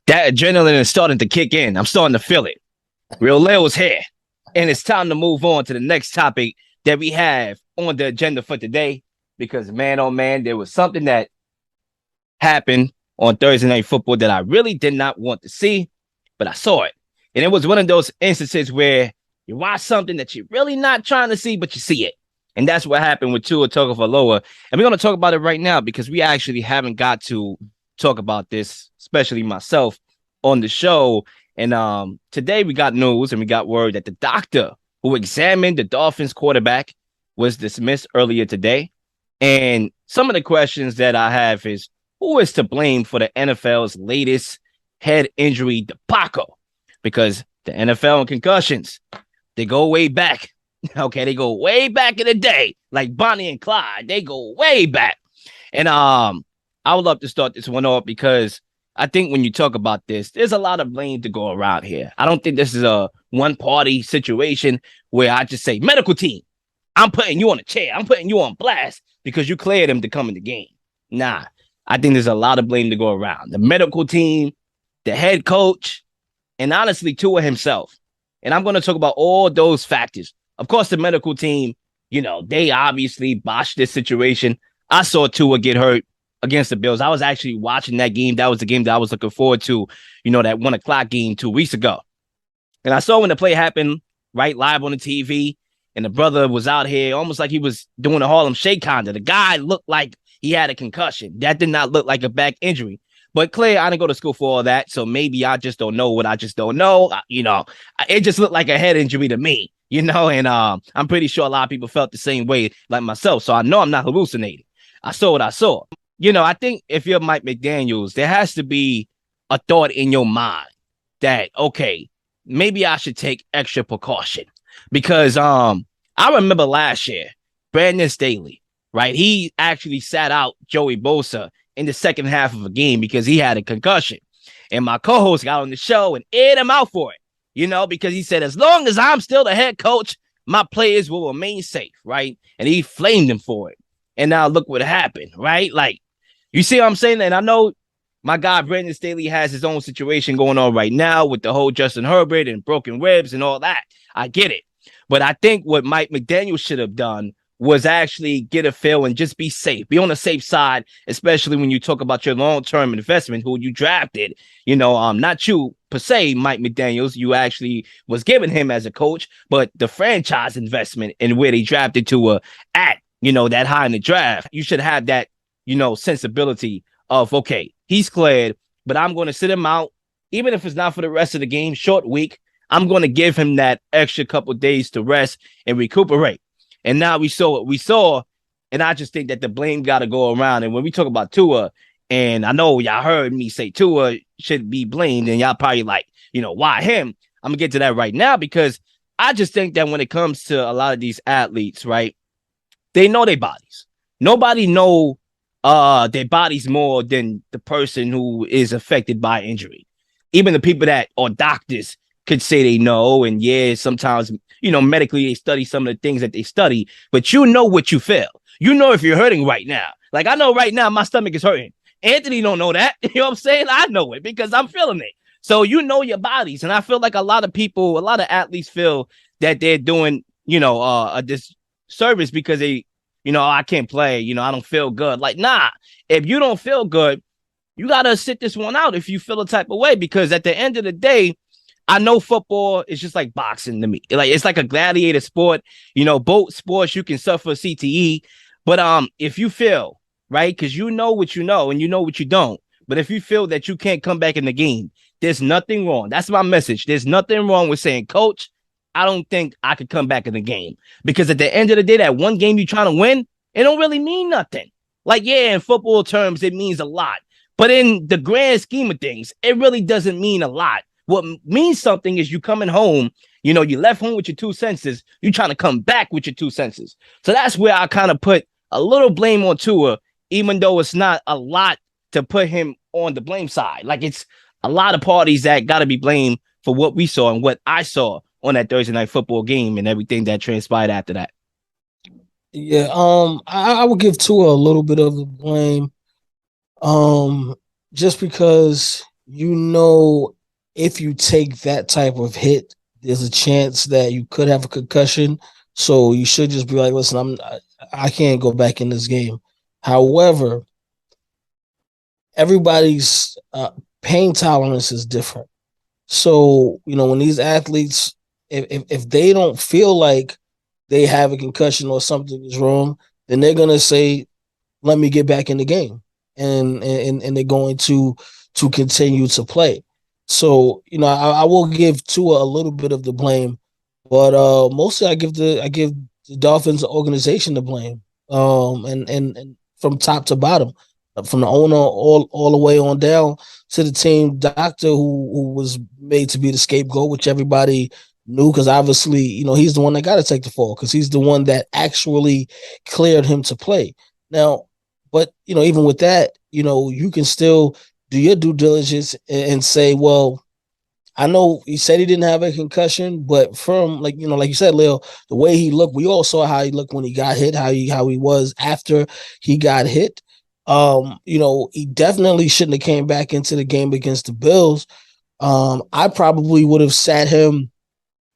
That adrenaline is starting to kick in. I'm starting to feel it. Real Lil's here. And it's time to move on to the next topic that we have on the agenda for today. Because, man, oh, man, there was something that happened on Thursday Night Football that I really did not want to see, but I saw it. And it was one of those instances where you watch something that you're really not trying to see, but you see it. And that's what happened with Tua Tagovailoa. And we're going to talk about it right now because we actually haven't got to talk about this, especially myself, on the show. And today we got news and we got word that the doctor who examined the Dolphins quarterback was dismissed earlier today. And some of the questions that I have is, who is to blame for the NFL's latest head injury debacle? Because the NFL and concussions, they go way back. Okay, they go way back in the day, like Bonnie and Clyde. They go way back. And I would love to start this one off because I think when you talk about this, there's a lot of blame to go around here. I don't think this is a one-party situation where I just say, medical team, I'm putting you on a chair. I'm putting you on blast because you cleared him to come in the game. Nah, I think there's a lot of blame to go around. The medical team, the head coach, and honestly, Tua himself. And I'm going to talk about all those factors. Of course, the medical team, they obviously botched this situation. I saw Tua get hurt against the Bills. I was actually watching that game. That was the game that I was looking forward to, that 1 o'clock game 2 weeks ago. And I saw when the play happened, right, live on the TV, and the brother was out here almost like he was doing a Harlem Shake kind of. The guy looked like he had a concussion. That did not look like a back injury. But Claire, I didn't go to school for all that, so maybe I just don't know what I just don't know. It just looked like a head injury to me, and I'm pretty sure a lot of people felt the same way like myself, so I know I'm not hallucinating. I saw what I saw. I think if you're Mike McDaniels, there has to be a thought in your mind that, okay, maybe I should take extra precaution because I remember last year, Brandon Staley, right? He actually sat out Joey Bosa in the second half of a game because he had a concussion. And my co-host got on the show and aired him out for it, because he said, as long as I'm still the head coach, my players will remain safe, right? And he flamed him for it. And now look what happened, right? Like, you see what I'm saying? And I know my guy Brandon Staley has his own situation going on right now with the whole Justin Herbert and broken ribs and all that. I get it. But I think what Mike McDaniel should have done was actually get a feel and just be safe. Be on the safe side, especially when you talk about your long-term investment, who you drafted. Not you per se, Mike McDaniels. You actually was giving him as a coach, but the franchise investment and where they drafted Tua at, that high in the draft. You should have that, sensibility of, okay, he's cleared, but I'm going to sit him out, even if it's not for the rest of the game, short week. I'm going to give him that extra couple of days to rest and recuperate. And now we saw what we saw, and I just think that the blame got to go around. And when we talk about Tua, and I know y'all heard me say Tua should be blamed, and y'all probably like, why him? I'm going to get to that right now because I just think that when it comes to a lot of these athletes, right, they know their bodies. Nobody know their bodies more than the person who is affected by injury. Even the people that are doctors could say they know, and yeah, sometimes medically they study some of the things that they study, but what you feel. If you're hurting right now. Like I know right now my stomach is hurting. Anthony don't know that. You know what I'm saying? I know it because I'm feeling it. So your bodies, and I feel like a lot of athletes feel that they're doing a disservice because they I can't play. I don't feel good. Like nah, if you don't feel good, you gotta sit this one out if you feel a type of way because at the end of the day. I know football is just like boxing to me. Like it's like a gladiator sport. Both sports you can suffer CTE, but if you feel right, because you know what you know and you know what you don't. But if you feel that you can't come back in the game, there's nothing wrong. That's my message. There's nothing wrong with saying, Coach, I don't think I could come back in the game because at the end of the day, that one game you're trying to win, it don't really mean nothing. Like yeah, in football terms, it means a lot, but in the grand scheme of things, it really doesn't mean a lot. What means something is you coming home, you left home with your 2 senses. You trying to come back with your 2 senses. So that's where I kind of put a little blame on Tua, even though it's not a lot to put him on the blame side. Like it's a lot of parties that got to be blamed for what we saw and what I saw on that Thursday Night Football game and everything that transpired after that. Yeah, I would give Tua a little bit of the blame, just because you know, if you take that type of hit, there's a chance that you could have a concussion. So you should just be like, listen, I can't go back in this game. However, everybody's pain tolerance is different. So, when these athletes, if they don't feel like they have a concussion or something is wrong, then they're gonna say, let me get back in the game. And they're going to continue to play. So, I will give Tua a little bit of the blame, but mostly I give the Dolphins organization the blame. And from top to bottom, from the owner all the way on down to the team doctor who was made to be the scapegoat, which everybody knew because obviously, he's the one that got to take the fall because he's the one that actually cleared him to play. Now, but even with that, you can still do your due diligence and say, well, I know he said he didn't have a concussion, but from like you said, Leo, the way he looked, we all saw how he looked when he got hit, how he was after he got hit. He definitely shouldn't have came back into the game against the Bills. I probably would have sat him.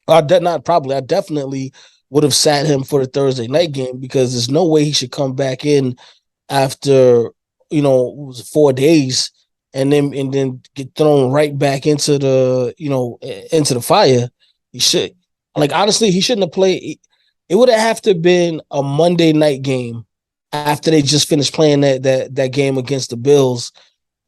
Not probably. I definitely would have sat him for the Thursday night game because there's no way he should come back in after it was 4 days and then get thrown right back into the fire. He should honestly he shouldn't have played. It would have to been a Monday night game after they just finished playing that game against the Bills.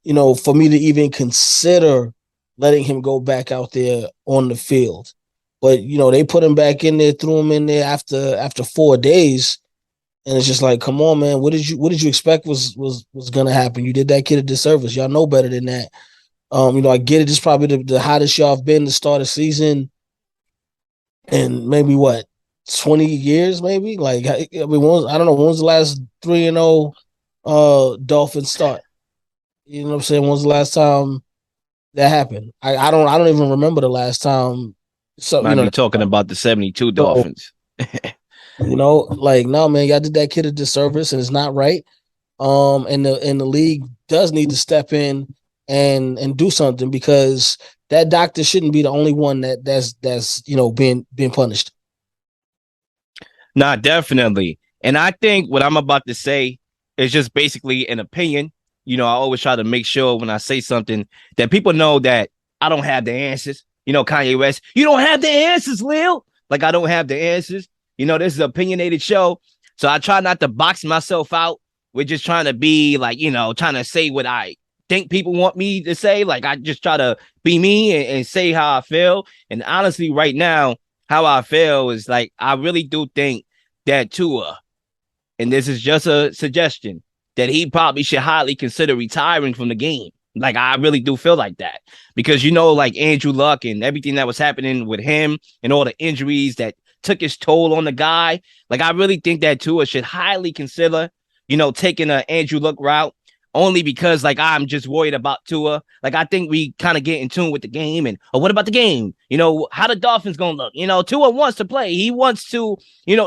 For me to even consider letting him go back out there on the field. But they put him back in there, threw him in there after 4 days. And it's just like, come on, man. What did you expect was gonna happen? You did that kid a disservice. Y'all know better than that. I get it. This is probably the hottest y'all have been to start a season in maybe what 20 years, maybe. Like I mean, I don't know, when was the last 3-0 Dolphins start? You know what I'm saying? When was the last time that happened? I don't even remember the last time. So Might be talking about the 72 so Dolphins. no, man, y'all did that kid a disservice, and it's not right. And the league does need to step in and do something because that doctor shouldn't be the only one that's being punished. Nah, definitely. And I think what I'm about to say is just basically an opinion. I always try to make sure when I say something that people know that I don't have the answers. Kanye West, you don't have the answers, Lil. Like I don't have the answers. This is an opinionated show. So I try not to box myself out. We're just trying to be like, trying to say what I think people want me to say. Like I just try to be me and say how I feel. And honestly, right now, how I feel is like, I really do think that Tua, and this is just a suggestion, that he probably should highly consider retiring from the game. Like, I really do feel like that because, like Andrew Luck and everything that was happening with him and all the injuries that took his toll on the guy. Like, I really think that Tua should highly consider, taking an Andrew Luck route only because, like, I'm just worried about Tua. Like, I think we kind of get in tune with the game and, what about the game? How the Dolphins going to look? Tua wants to play. He wants to,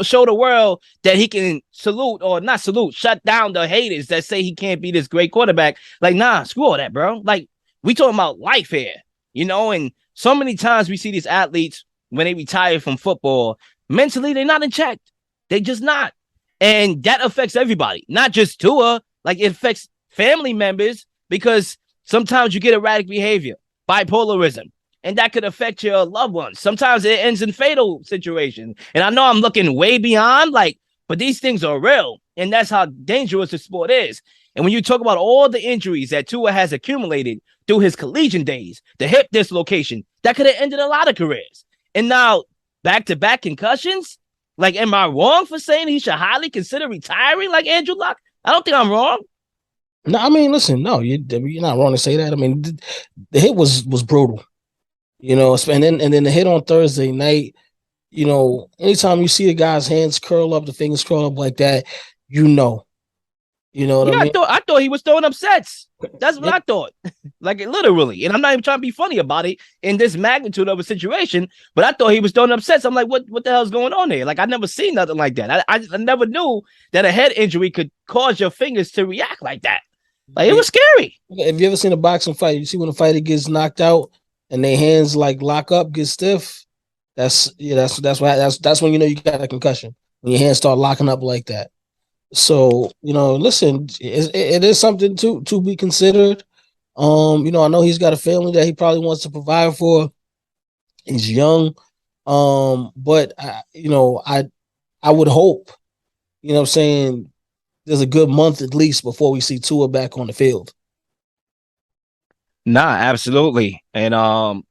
show the world that he can shut down the haters that say he can't be this great quarterback. Like, nah, screw all that, bro. Like, we talking about life here, and so many times we see these athletes when they retire from football, mentally, they're not in check. They just not. And that affects everybody, not just Tua. Like, it affects family members because sometimes you get erratic behavior, bipolarism, and that could affect your loved ones. Sometimes it ends in fatal situations. And I know I'm looking way beyond, but these things are real. And that's how dangerous the sport is. And when you talk about all the injuries that Tua has accumulated through his collegiate days, the hip dislocation, that could have ended a lot of careers. And now back-to-back concussions? Like, am I wrong for saying he should highly consider retiring like Andrew Luck? I don't think I'm wrong. No, I mean, listen, no, you're not wrong to say that. I mean, the hit was brutal, and then the hit on Thursday night, anytime you see a guy's hands curl up, the fingers curl up like that, what I mean? I thought he was throwing up sets. That's what I thought. Like, literally. And I'm not even trying to be funny about it in this magnitude of a situation, but I thought he was throwing up sets. I'm like, what the hell's going on here? Like, I never seen nothing like that. I never knew that a head injury could cause your fingers to react like that. Like it was scary. Have you ever seen a boxing fight? You see when a fighter gets knocked out and their hands like lock up, get stiff. That's when you know you got a concussion, when your hands start locking up like that. So listen, it is something to be considered. I know he's got a family that he probably wants to provide for. He's young, but I would hope, what I'm saying, there's a good month at least before we see Tua back on the field. Nah, absolutely. And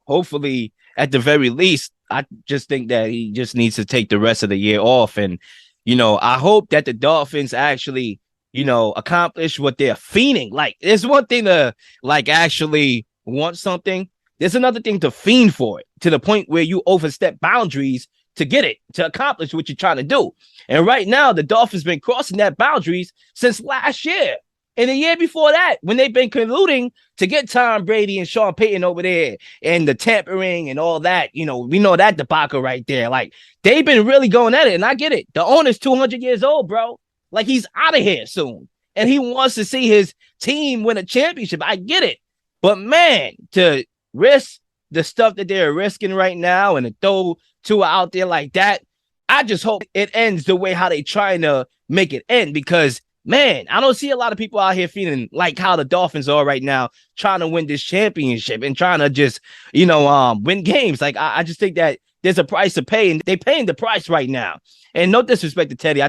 hopefully at the very least, I just think that he just needs to take the rest of the year off. And, I hope that the Dolphins actually, accomplish what they're fiending. Like, there's one thing to like actually want something. There's another thing to fiend for it, to the point where you overstep boundaries to get it, to accomplish what you're trying to do. And right now, the Dolphins been crossing that boundaries since last year. And the year before that, when they've been colluding to get Tom Brady and Sean Payton over there and the tampering and all that, we know that debacle right there. Like, they've been really going at it. And I get it. The owner's 200 years old, bro. Like, he's out of here soon. And he wants to see his team win a championship. I get it. But, man, to risk the stuff that they're risking right now and to throw Tua out there like that, I just hope it ends the way how they trying to make it end, because man, I don't see a lot of people out here feeling like how the Dolphins are right now, trying to win this championship and trying to just, win games. Like, I just think that there's a price to pay, and they're paying the price right now. And no disrespect to Teddy.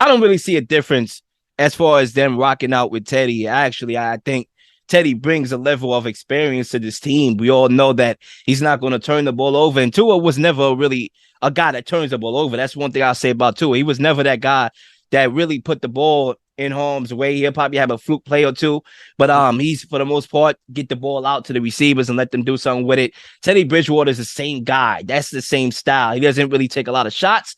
I don't really see a difference as far as them rocking out with Teddy. Actually, I think Teddy brings a level of experience to this team. We all know that he's not going to turn the ball over. And Tua was never really a guy that turns the ball over. That's one thing I'll say about Tua. He was never that guy that really put the ball in harm's way. He'll probably have a fluke play or two, but he's, for the most part, get the ball out to the receivers and let them do something with it. Teddy Bridgewater is the same guy. That's the same style. He doesn't really take a lot of shots.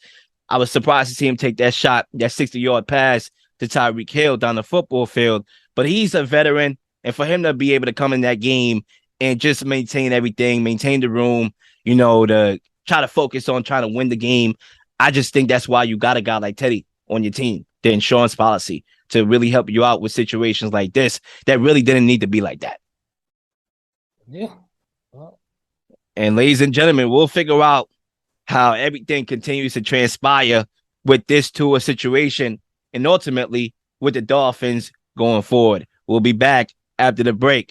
I was surprised to see him take that shot, that 60-yard pass to Tyreek Hill down the football field, but he's a veteran. And for him to be able to come in that game and just maintain everything, maintain the room, to try to focus on trying to win the game, I just think that's why you got a guy like Teddy on your team, the insurance policy, to really help you out with situations like this that really didn't need to be like that. Yeah. And ladies and gentlemen, we'll figure out how everything continues to transpire with this Tua situation and ultimately with the Dolphins going forward. We'll be back after the break.